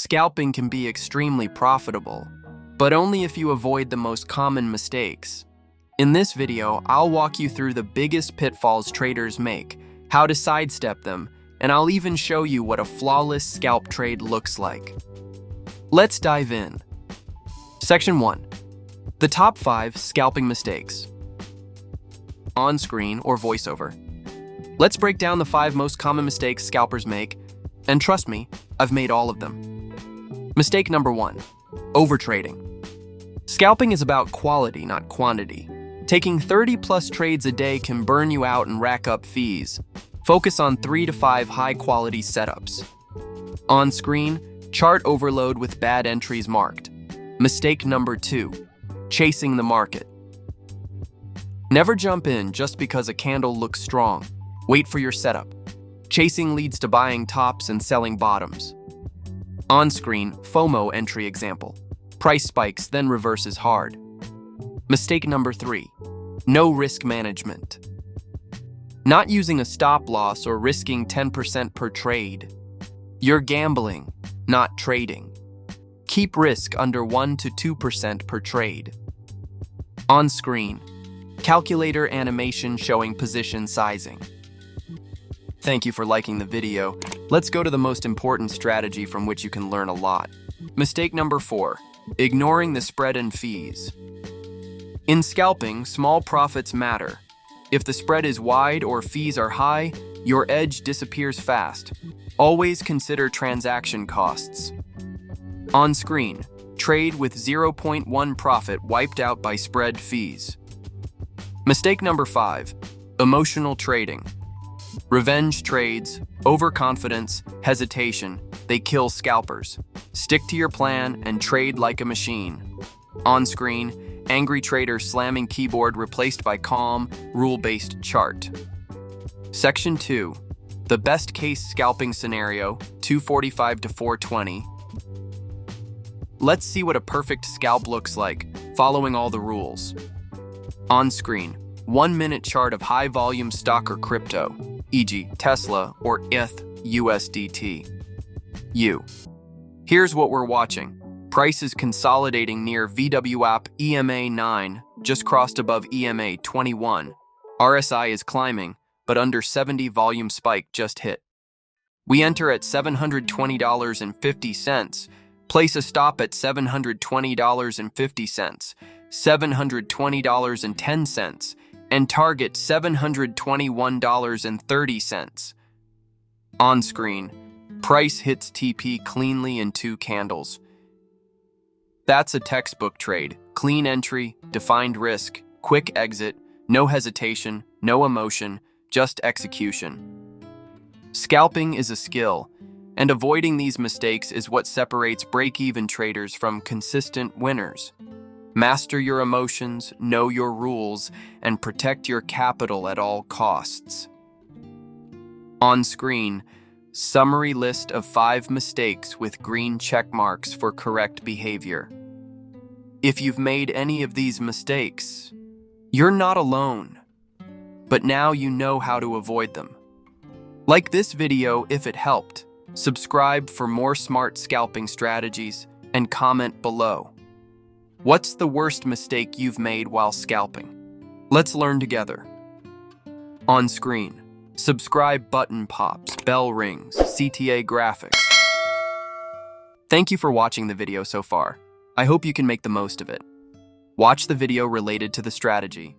Scalping can be extremely profitable, but only if you avoid the most common mistakes. In this video, I'll walk you through the biggest pitfalls traders make, how to sidestep them, and I'll even show you what a flawless scalp trade looks like. Let's dive in. Section 1. The top 5 scalping mistakes. On screen or voiceover. Let's break down the 5 most common mistakes scalpers make, and trust me, I've made all of them. Mistake number 1. Overtrading. Scalping is about quality, not quantity. Taking 30+ trades a day can burn you out and rack up fees. Focus on 3 to 5 high-quality setups. On screen, chart overload with bad entries marked. Mistake number 2. Chasing the market. Never jump in just because a candle looks strong. Wait for your setup. Chasing leads to buying tops and selling bottoms. On screen, FOMO entry example. Price spikes, then reverses hard. Mistake number 3. No risk management. Not using a stop loss or risking 10% per trade. You're gambling, not trading. Keep risk under 1 to 2% per trade. On screen, calculator animation showing position sizing. Thank you for liking the video. Let's go to the most important strategy from which you can learn a lot. Mistake number 4. Ignoring the spread and fees. In scalping, small profits matter. If the spread is wide or fees are high, your edge disappears fast. Always consider transaction costs. On screen, trade with 0.1 profit wiped out by spread fees. Mistake number 5. Emotional trading. Revenge trades, overconfidence, hesitation, they kill scalpers. Stick to your plan and trade like a machine. On screen, angry trader slamming keyboard replaced by calm, rule-based chart. Section 2. The best case scalping scenario, 245 to 420. Let's see what a perfect scalp looks like, following all the rules. On screen, 1-minute chart of high-volume stock or crypto, e.g. Tesla or ETH USDT. Here's what we're watching. Price is consolidating near VWAP EMA 9, just crossed above EMA 21. RSI is climbing, but under 70 volume spike just hit. We enter at $720.50. Place a stop at $720.50, $720.10, and target $721.30. On screen, price hits TP cleanly in 2 candles. That's a textbook trade. Clean entry, defined risk, quick exit, no hesitation, no emotion, just execution. Scalping is a skill, and avoiding these mistakes is what separates break-even traders from consistent winners. Master your emotions, know your rules, and protect your capital at all costs. On screen, summary list of 5 mistakes with green check marks for correct behavior. If you've made any of these mistakes, you're not alone, but now you know how to avoid them. Like this video if it helped, subscribe for more smart scalping strategies, and comment below. What's the worst mistake you've made while scalping? Let's learn together. On screen, subscribe button pops, bell rings, CTA graphics. Thank you for watching the video so far. I hope you can make the most of it. Watch the video related to the strategy.